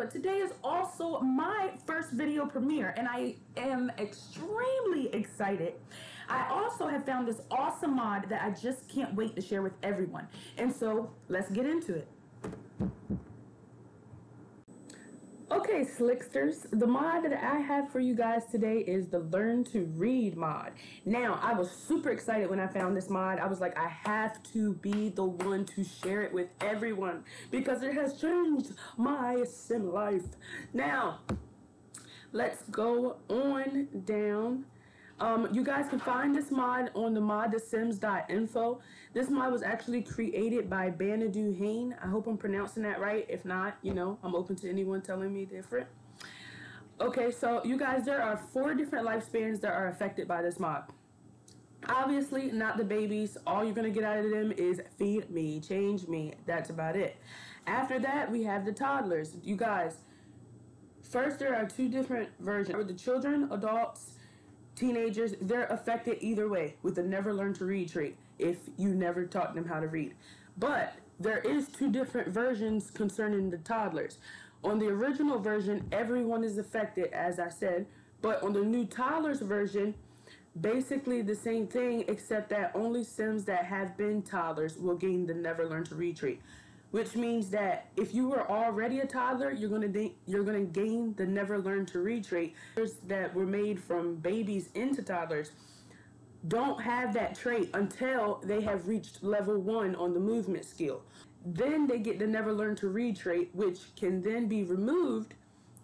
but today is also my first video premiere, and I am extremely excited. I also have found this awesome mod that I just can't wait to share with everyone. And so let's get into it. Okay, Slicksters, the mod that I have for you guys today is the Learn to Read mod. Now, I was super excited when I found this mod. I was like, I have to be the one to share it with everyone because it has changed my sim life. Now, let's go on down. You guys can find this mod on the modthesims.info. This mod was actually created by Banadu Hain. I hope I'm pronouncing that right. If not, you know, I'm open to anyone telling me different. Okay, so you guys, there are 4 different lifespans that are affected by this mod. Obviously, not the babies. All you're going to get out of them is feed me, change me. That's about it. After that, we have the toddlers. You guys, first there are 2 different versions. For the children, adults, teenagers, they're affected either way with the never learn to read trait if you never taught them how to read. But there is 2 different versions concerning the toddlers. On the original version, everyone is affected, as I said, but on the new toddlers version, basically the same thing, except that only Sims that have been toddlers will gain the never learn to read trait. Which means that if you were already a toddler, you're gonna gain the never learn to read trait. That were made from babies into toddlers don't have that trait until they have reached level 1 on the movement skill. Then they get the never learn to read trait, which can then be removed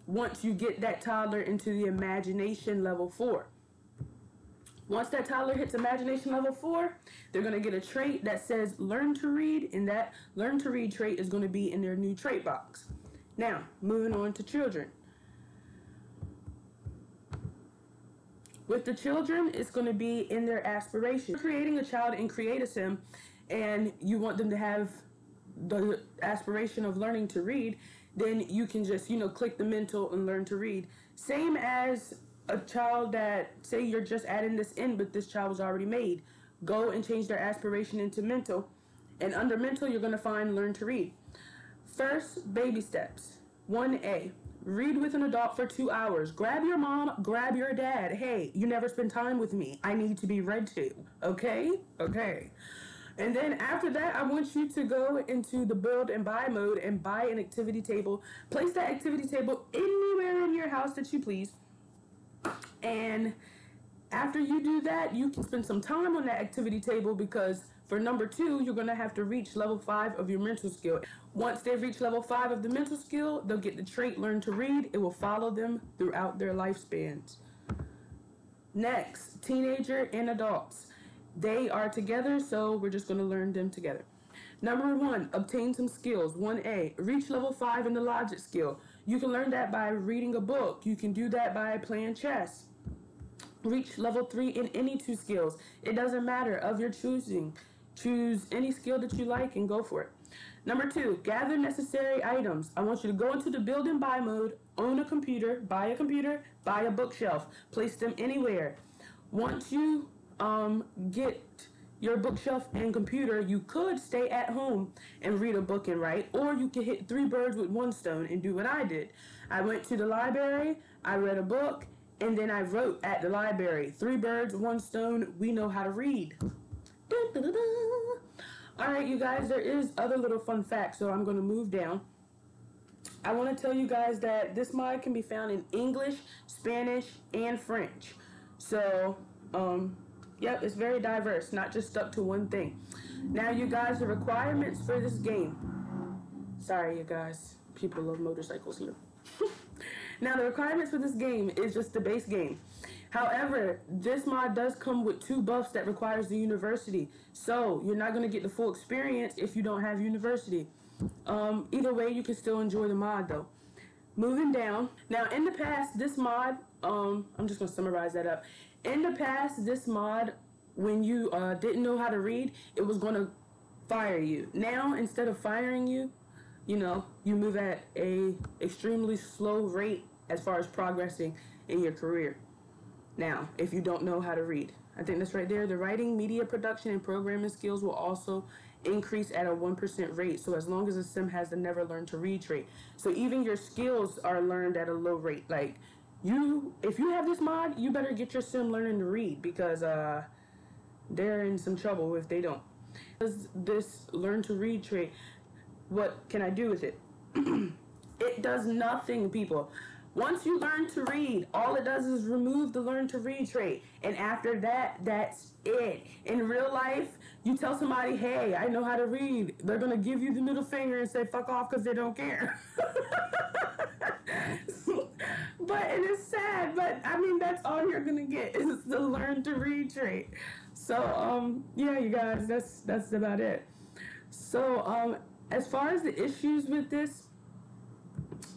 once you get that toddler into the imagination level 4. Once that toddler hits imagination level 4, they're going to get a trait that says learn to read, and that learn to read trait is going to be in their new trait box. Now, moving on to children. With the children, it's going to be in their aspiration. If you're creating a child in Create a Sim, and you want them to have the aspiration of learning to read, then you can just, click the mental and learn to read. Same as a child that, say you're just adding this in, but this child was already made. Go and change their aspiration into mental. And under mental, you're going to find learn to read. First, baby steps. 1A, read with an adult for 2 hours. Grab your mom, grab your dad. Hey, you never spend time with me. I need to be read to. Okay? Okay. And then after that, I want you to go into the build and buy mode and buy an activity table. Place that activity table anywhere in your house that you please. And after you do that, you can spend some time on that activity table, because for number 2, you're going to have to reach level 5 of your mental skill. Once they reach level 5 of the mental skill, they'll get the trait learn to read. It will follow them throughout their lifespans. Next, teenager and adults. They are together, so we're just going to learn them together. Number 1, obtain some skills. 1A, reach level 5 in the logic skill. You can learn that by reading a book. You can do that by playing chess. Reach level 3 in any 2 skills. It doesn't matter, of your choosing. Choose any skill that you like and go for it. Number 2, gather necessary items. I want you to go into the build and buy mode, own a computer, buy a bookshelf, place them anywhere. Once you get your bookshelf and computer, you could stay at home and read a book and write, or you could hit 3 birds with 1 stone and do what I did. I went to the library, I read a book, and then I wrote at the library. 3 birds, 1 stone, we know how to read. Dun, dun, dun, dun. All right, you guys, there is other little fun facts, so I'm going to move down. I want to tell you guys that this mod can be found in English, Spanish, and French. So, yep, it's very diverse, not just stuck to one thing. Now, you guys, the requirements for this game. Sorry, you guys. People love motorcycles here. Now, the requirements for this game is just the base game. However, this mod does come with 2 buffs that requires the university. So, you're not going to get the full experience if you don't have university. Either way, you can still enjoy the mod, though. Moving down. Now, in the past, this mod, I'm just going to summarize that up. In the past, this mod, when you didn't know how to read, it was going to fire you. Now, instead of firing you, you move at a extremely slow rate as far as progressing in your career. Now, if you don't know how to read, I think that's right there. The writing, media production, and programming skills will also increase at a 1% rate. So as long as a sim has the never learn to read trait. So even your skills are learned at a low rate. Like if you have this mod, you better get your sim learning to read, because they're in some trouble if they don't. This learn to read trait, what can I do with it? It does nothing, people. Once you learn to read, all it does is remove the learn to read trait. And after that, that's it. In real life, you tell somebody, hey, I know how to read. They're going to give you the middle finger and say, fuck off, because they don't care. But it is sad. But, I mean, that's all you're going to get is the learn to read trait. So, yeah, you guys, that's about it. So, as far as the issues with this,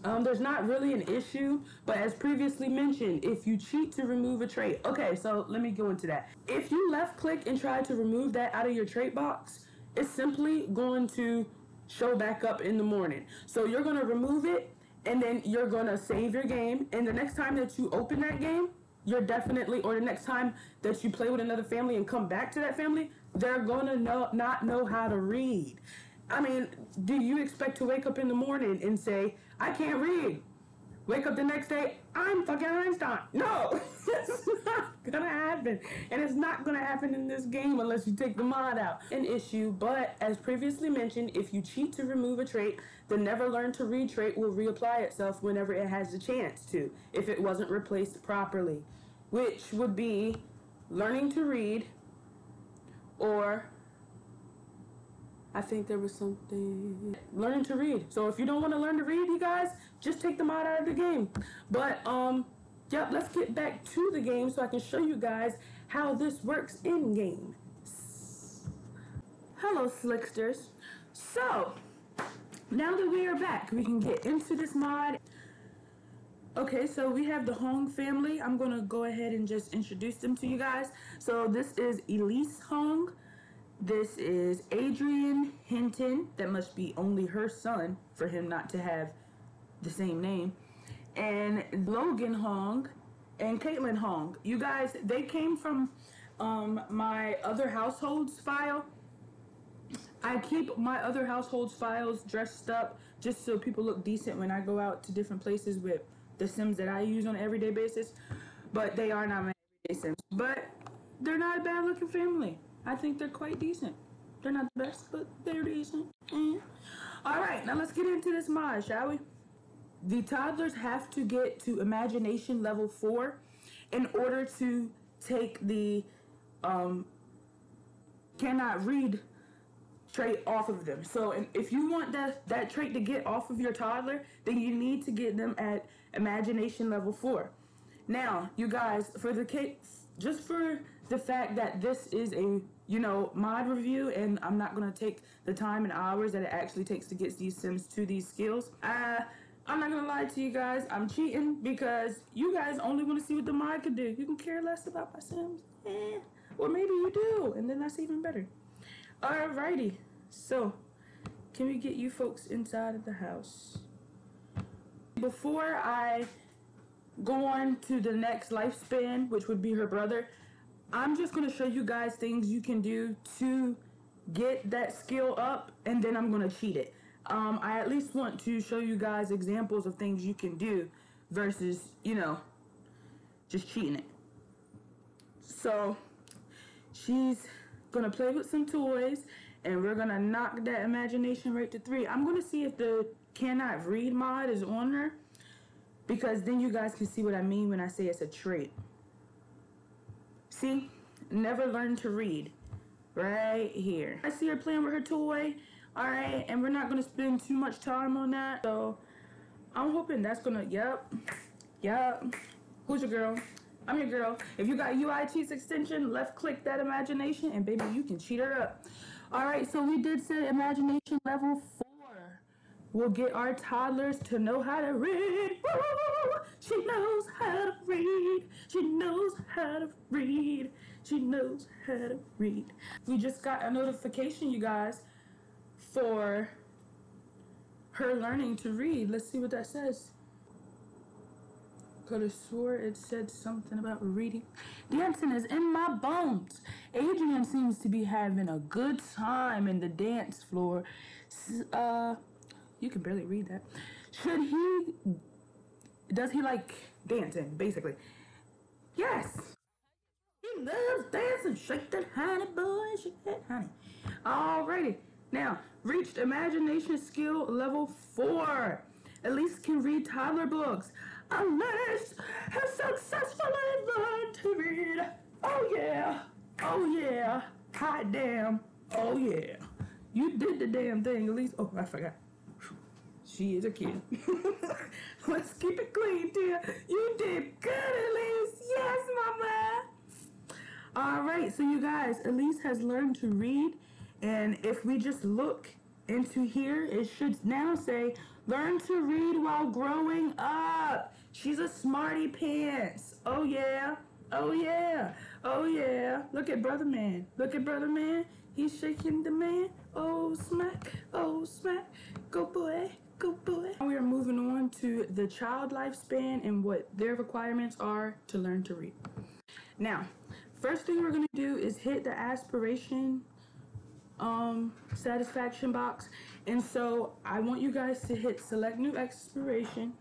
there's not really an issue, but as previously mentioned, if you cheat to remove a trait. Okay, so let me go into that. If you left click and try to remove that out of your trait box, it's simply going to show back up in the morning. So you're going to remove it, and then you're going to save your game, and the next time that you open that game, you're definitely, or the next time that you play with another family and come back to that family, they're going to not know how to read. I mean, do you expect to wake up in the morning and say, I can't read? Wake up the next day, I'm fucking Einstein. No, it's not gonna happen. And it's not gonna happen in this game unless you take the mod out. An issue, but as previously mentioned, if you cheat to remove a trait, the never learn to read trait will reapply itself whenever it has the chance to, if it wasn't replaced properly, which would be learning to read, or I think there was something, learning to read. So if you don't want to learn to read, you guys, just take the mod out of the game. But, yep, let's get back to the game so I can show you guys how this works in game. Hello, Slicksters. So, now that we are back, we can get into this mod. Okay, so we have the Hong family. I'm going to go ahead and just introduce them to you guys. So this is Elise Hong. This is Adrian Hinton. That must be only her son for him not to have the same name. And Logan Hong and Caitlin Hong. You guys, they came from my other households file. I keep my other households files dressed up just so people look decent when I go out to different places with the Sims that I use on an everyday basis. But they are not my everyday Sims. But they're not a bad looking family. I think they're quite decent. They're not the best, but they're decent. Alright, now let's get into this mod, shall we? The toddlers have to get to imagination level 4 in order to take the cannot read trait off of them. So if you want that trait to get off of your toddler, then you need to get them at imagination level 4. Now, you guys, just for the fact that this is a, mod review, and I'm not going to take the time and hours that it actually takes to get these Sims to these skills, I'm not going to lie to you guys, I'm cheating because you guys only want to see what the mod can do. You can care less about my Sims. Or maybe you do, and then that's even better. Alrighty, so can we get you folks inside of the house? Before I go on to the next lifespan, which would be her brother, I'm just going to show you guys things you can do to get that skill up, and then I'm going to cheat it. I at least want to show you guys examples of things you can do versus, just cheating it. So, she's going to play with some toys, and we're going to knock that imagination rate to 3. I'm going to see if the cannot read mod is on her, because then you guys can see what I mean when I say it's a trait. See? Never learn to read. Right here. I see her playing with her toy. Alright, and we're not going to spend too much time on that. So, I'm hoping that's going to, yep. Who's your girl? I'm your girl. If you got UI cheats extension, left click that imagination, and baby, you can cheat her up. Alright, so we did say imagination level 4. We'll get our toddlers to know how to read. Woo! She knows how to read. She knows how to read. She knows how to read. We just got a notification, you guys, for her learning to read. Let's see what that says. Could have swore it said something about reading. Dancing is in my bones. Adrian seems to be having a good time in the dance floor. You can barely read that. Does he like dancing, basically? Yes. He loves dancing. Shake that honey, boy, shake that honey. Alrighty. Now, reached imagination skill level 4. Elise can read toddler books. Elise has successfully learned to read. Oh yeah. Oh yeah. Hot damn. Oh yeah. You did the damn thing, Elise. Oh, I forgot. She is a kid. Let's keep it clean, dear. You did good, Elise. Yes, mama. All right, so you guys, Elise has learned to read, and if we just look into here, it should now say, learn to read while growing up. She's a smarty pants. Oh yeah, oh yeah, oh yeah. Look at Brother Man. Look at Brother Man. He's shaking the man. Oh smack, oh smack. Go boy, go boy. Now we are moving on to the child lifespan and what their requirements are to learn to read. Now, first thing we're gonna do is hit the aspiration satisfaction box. And so I want you guys to hit select new aspiration.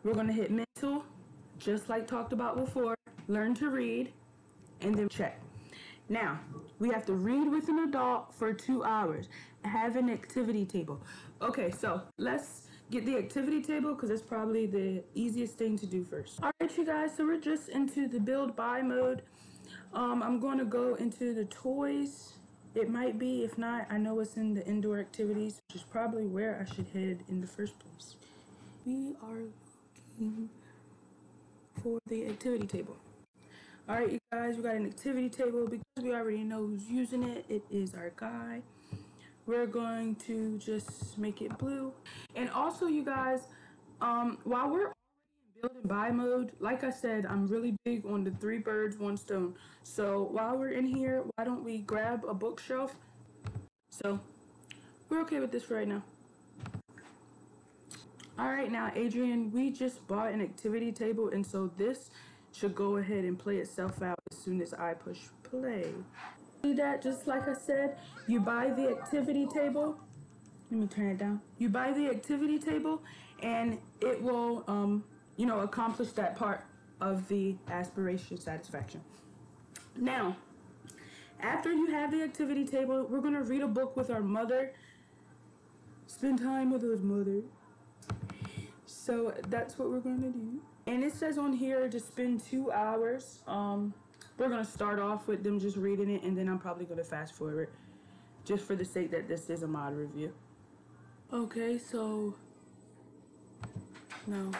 We're gonna hit mental, just like talked about before, learn to read, and then check. Now, we have to read with an adult for 2 hours. Have an activity table. Okay, so let's get the activity table because it's probably the easiest thing to do first. All right, you guys, so we're just into the build buy mode. I'm going to go into the toys. It might be, if not, I know it's in the indoor activities, which is probably where I should head in the first place. We are looking for the activity table. All right, you guys, we got an activity table because we already know who's using it. It is our guy. We're going to just make it blue. And also, you guys, while we're already in build and buy mode, like I said, I'm really big on the 3 birds, 1 stone. So while we're in here, why don't we grab a bookshelf? So we're okay with this for right now. All right, now, Adrian, we just bought an activity table, and so this should go ahead and play itself out as soon as I push play. Do that just like I said. You buy the activity table. Let me turn it down. You buy the activity table, and it will, accomplish that part of the aspiration satisfaction. Now, after you have the activity table, we're going to read a book with our mother. Spend time with his mother. So that's what we're going to do. And it says on here to spend 2 hours. We're going to start off with them just reading it, and then I'm probably going to fast forward just for the sake that this is a mod review. Okay, so no.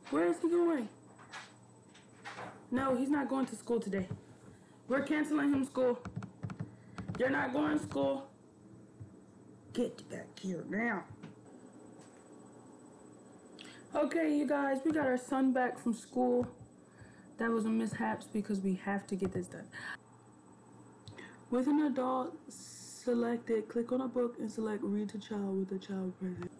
Where is he going? No, he's not going to school today. We're canceling him school. You're not going to school. Get back here now. Okay, you guys, we got our son back from school. That was a mishap because we have to get this done. With an adult selected, click on a book and select read to child with a child present.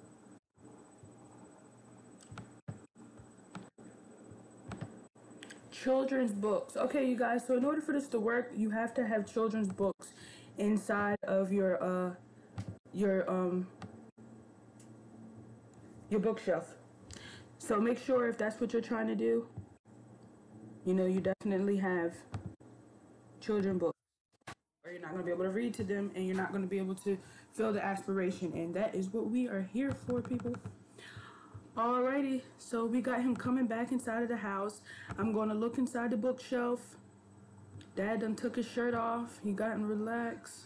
Children's books. Okay, you guys, so in order for this to work, you have to have children's books inside of your bookshelf. So make sure if that's what you're trying to do, you definitely have children's books. Or you're not going to be able to read to them, and you're not going to be able to feel the aspiration. And that is what we are here for, people. Alrighty, so we got him coming back inside of the house. I'm going to look inside the bookshelf. Dad done took his shirt off. He gotten relaxed.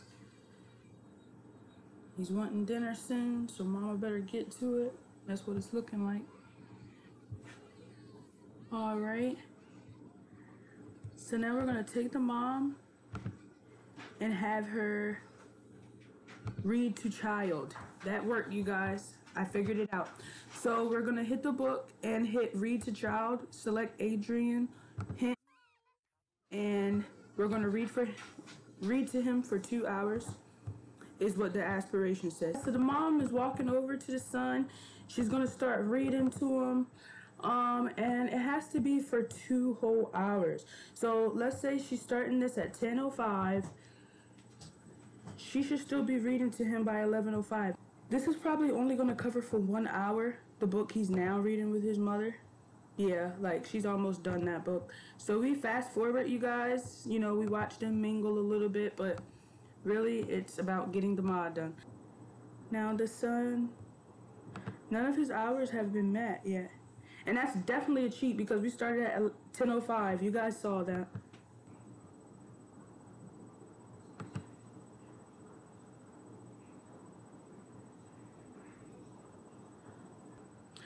He's wanting dinner soon, so mama better get to it. That's what it's looking like. Alright. So now we're going to take the mom and have her read to child. That worked, you guys. I figured it out. So we're going to hit the book and hit read to child. Select Adrian. Hint. And we're going to read to him for 2 hours. is what the aspiration says. So the mom is walking over to the son. She's going to start reading to him. And it has to be for 2 whole hours. So let's say she's starting this at 10:05. She should still be reading to him by 11:05. This is probably only going to cover for 1 hour, the book he's now reading with his mother. Yeah, like she's almost done that book. So we fast forward, you guys. You know, we watch them mingle a little bit, but really it's about getting the mod done. Now the son, none of his hours have been met yet. And that's definitely a cheat because we started at 10:05. You guys saw that.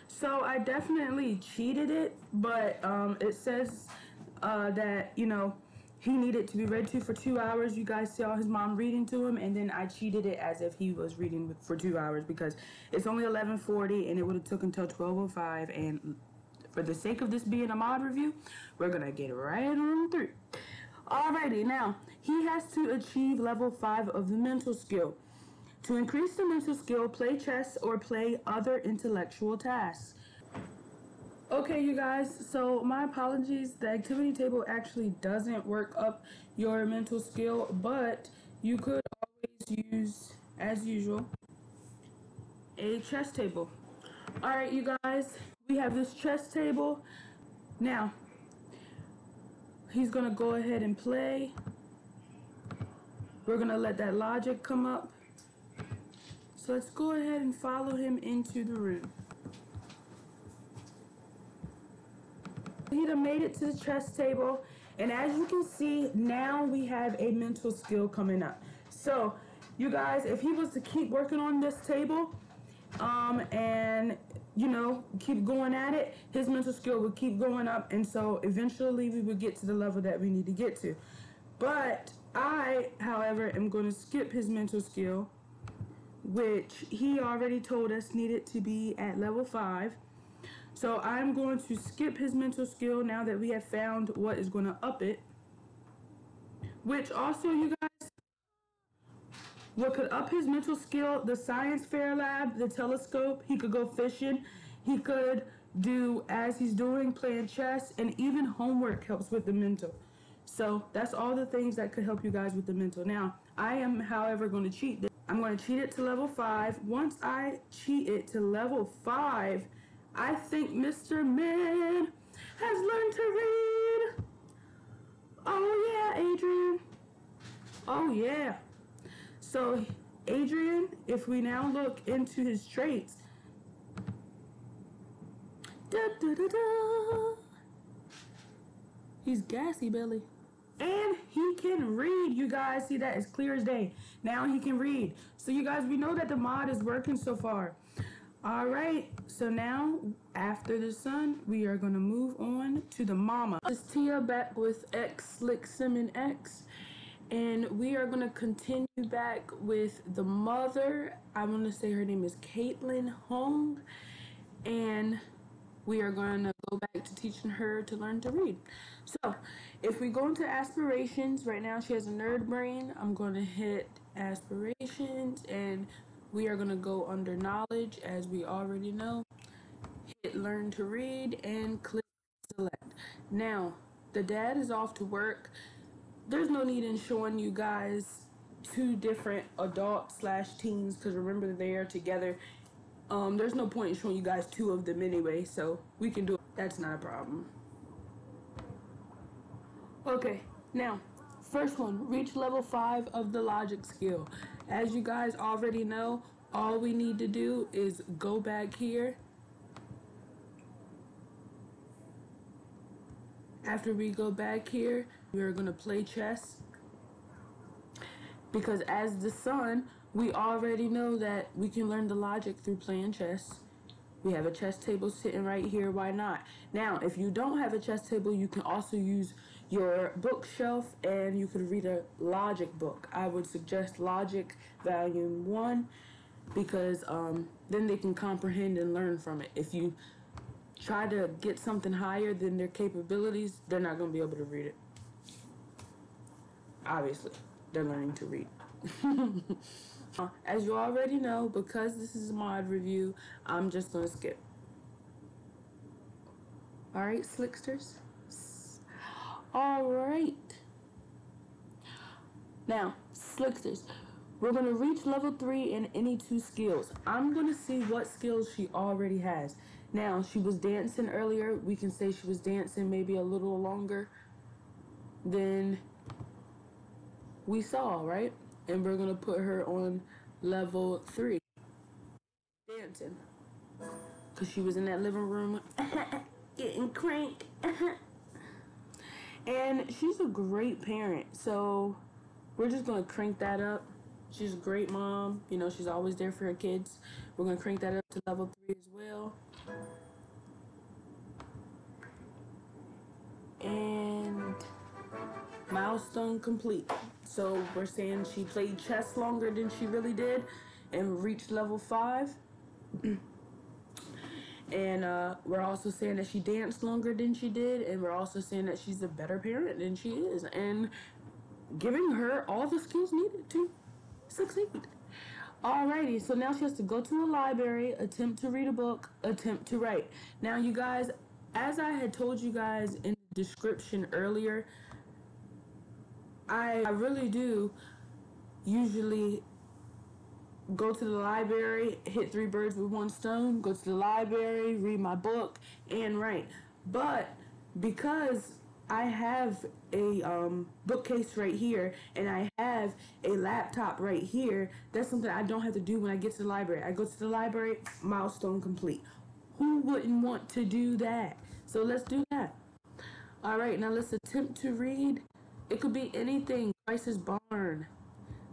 So I definitely cheated it, but it says that, you know, he needed to be read to for 2 hours. You guys saw his mom reading to him, and then I cheated it as if he was reading for 2 hours because it's only 11:40 and it would have took until 12:05. And for the sake of this being a mod review, we're gonna get right on through. Alrighty, now he has to achieve level 5 of the mental skill. To increase the mental skill, play chess or play other intellectual tasks. Okay, you guys, so my apologies. The activity table actually doesn't work up your mental skill, but you could always use, as usual, a chess table. Alright, you guys, we have this chess table. Now, he's going to go ahead and play. We're going to let that logic come up. So let's go ahead and follow him into the room. He done made it to the chess table, and as you can see, now we have a mental skill coming up. So, you guys, if he was to keep working on this table, and, you know, keep going at it, his mental skill would keep going up, and so eventually we would get to the level that we need to get to. But I, however, am going to skip his mental skill, which he already told us needed to be at level 5. So I'm going to skip his mental skill now that we have found what is going to up it. Which also, you guys, what could up his mental skill, the science fair lab, the telescope, he could go fishing, he could do, as he's doing, playing chess, and even homework helps with the mental. So that's all the things that could help you guys with the mental. Now, I am, however, going to cheat this. I'm going to cheat it to level 5. Once I cheat it to level 5, I think Mr. Man has learned to read. Oh yeah, Adrian. Oh yeah. So, Adrian, if we now look into his traits. Da, da, da, da. He's gassy belly. And he can read, you guys. See, that is clear as day. Now he can read. So, you guys, we know that the mod is working so far. All right, so now, after the son, we are going to move on to the mama. This is Tia back with X Slick Simon X. And we are going to continue back with the mother. I want to say her name is Caitlin Hong. And we are going to go back to teaching her to learn to read. So, if we go into aspirations, right now she has a nerd brain. I'm going to hit aspirations, and we are going to go under knowledge, as we already know. Hit learn to read and click select. Now, the dad is off to work. There's no need in showing you guys 2 different adult/teens, because remember, they are together. There's no point in showing you guys 2 of them anyway, so we can do it. That's not a problem. Okay, now, first one, reach level 5 of the logic skill. As you guys already know, all we need to do is go back here. After we go back here, we're going to play chess. Because as the son, we already know that we can learn the logic through playing chess. We have a chess table sitting right here. Why not? Now, if you don't have a chess table, you can also use your bookshelf and you could read a logic book. I would suggest Logic Volume 1 because then they can comprehend and learn from it. If you try to get something higher than their capabilities, they're not going to be able to read it. Obviously, they're learning to read. As you already know, because this is a mod review, I'm just gonna skip. Alright, Slicksters? Alright. Now, Slicksters, we're gonna reach level 3 in any 2 skills. I'm gonna see what skills she already has. Now, she was dancing earlier. We can say she was dancing maybe a little longer than we saw, right? And we're gonna put her on level 3. Dancing. Because she was in that living room getting crank. And she's a great parent. So we're just gonna crank that up. She's a great mom. You know, she's always there for her kids. We're gonna crank that up to level 3 as well. And milestone complete. So we're saying she played chess longer than she really did and reached level 5. And we're also saying that she danced longer than she did, and we're also saying that she's a better parent than she is, and giving her all the skills needed to succeed. Alrighty, so now she has to go to a library, attempt to read a book, attempt to write. Now, you guys, as I had told you guys in the description earlier, I really do usually go to the library, hit 3 birds with 1 stone, go to the library, read my book, and write. But because I have a bookcase right here, and I have a laptop right here, that's something I don't have to do when I get to the library. I go to the library, milestone complete. Who wouldn't want to do that? So let's do that. All right, now let's attempt to read. It could be anything. Price's Barn.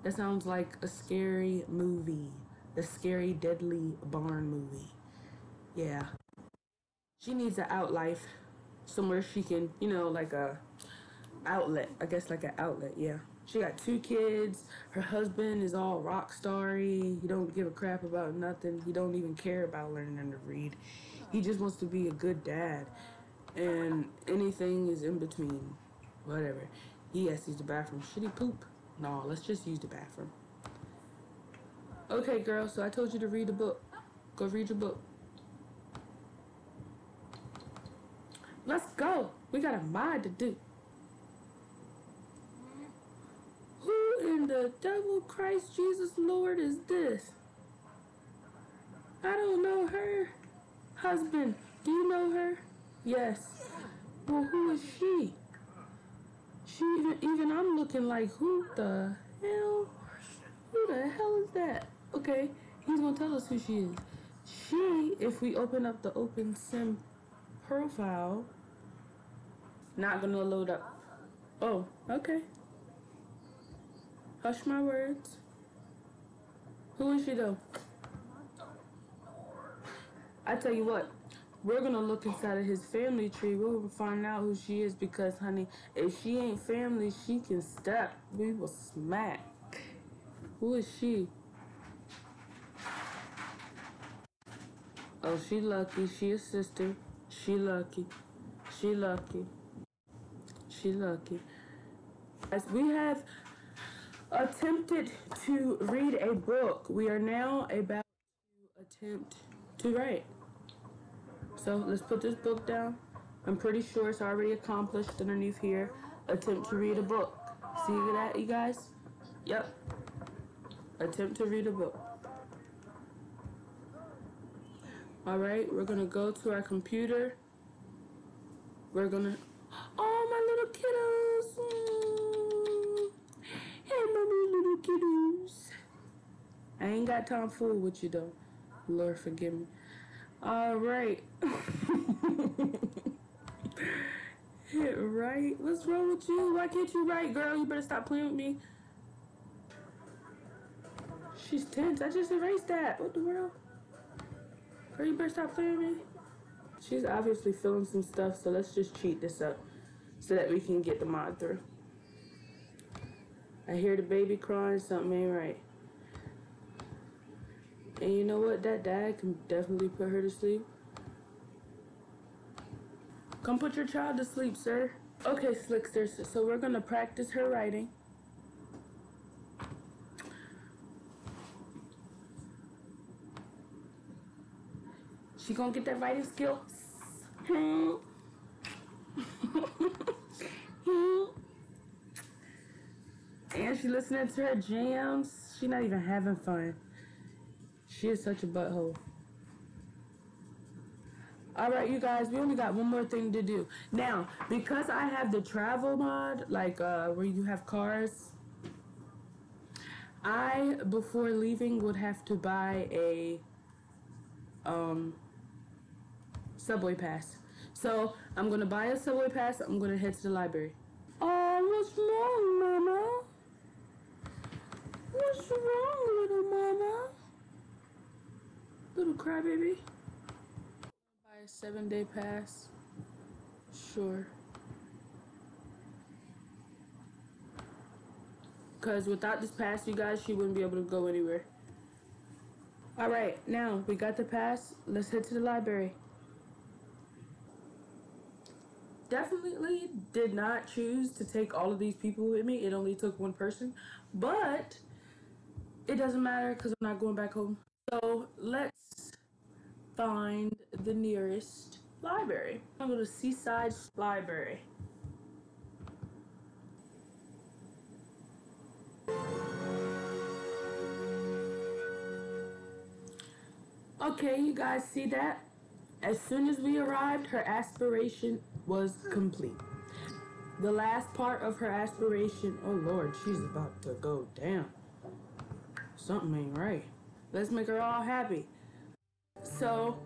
That sounds like a scary movie. The Scary Deadly Barn movie. Yeah. She needs an outlife. Somewhere she can, you know, like a outlet. I guess like an outlet, yeah. She got 2 kids. Her husband is all rock starry. He don't give a crap about nothing. He don't even care about learning to read. He just wants to be a good dad. And anything is in between. Whatever. He has to use the bathroom. Should he poop? No, let's just use the bathroom. Okay, girl, so I told you to read a book. Go read your book. Let's go. We got a mod to do. Who in the devil Christ Jesus Lord is this? I don't know her. Husband, do you know her? Yes. Well, who is she? Even I'm looking like, who the hell? Who the hell is that? Okay, he's gonna tell us who she is. She, if we open up the Open Sim profile, not gonna load up. Oh, okay. Hush my words. Who is she though? I tell you what, we're gonna look inside of his family tree. We'll find out who she is because, honey, if she ain't family, she can step. We will smack. Who is she? Oh, she lucky. She a sister. She lucky. She lucky. She lucky. As we have attempted to read a book, we are now about to attempt to write. So let's put this book down. I'm pretty sure it's already accomplished underneath here. Attempt to read a book. See that, you guys? Yep. Attempt to read a book. All right, we're gonna go to our computer. We're gonna, oh, my little kiddos. Hey, my little kiddos. I ain't got time to fool with you though. Lord forgive me. All right. Hit right. What's wrong with you? Why can't you write, girl? You better stop playing with me. She's tense. I just erased that. What the world? Girl, you better stop playing with me. She's obviously feeling some stuff, so let's just cheat this up so that we can get the mod through. I hear the baby crying. Something ain't right. And you know what? That dad can definitely put her to sleep. Come put your child to sleep, sir. Okay, Slicksters, so we're gonna practice her writing. She gonna get that writing skill. And she listening to her jams. She not even having fun. She is such a butthole. Alright, you guys, we only got one more thing to do. Now, because I have the travel mod, like where you have cars, I, before leaving, would have to buy a subway pass. So, I'm going to buy a subway pass. I'm going to head to the library. Oh, what's wrong, Mama? What's wrong, little Mama? Little crybaby. Buy a 7-day pass. Sure. Because without this pass, you guys, she wouldn't be able to go anywhere. Alright, now we got the pass. Let's head to the library. Definitely did not choose to take all of these people with me. It only took one person. But it doesn't matter because I'm not going back home. So let's find the nearest library. I'm going to go to Seaside Library. Okay, you guys see that? As soon as we arrived, her aspiration was complete. The last part of her aspiration, oh Lord, she's about to go down. Something ain't right. Let's make her all happy. So,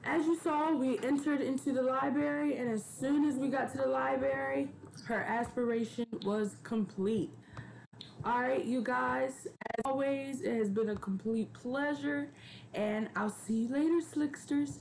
as you saw, we entered into the library, and as soon as we got to the library, her aspiration was complete. Alright, you guys, as always, it has been a complete pleasure, and I'll see you later, Slicksters.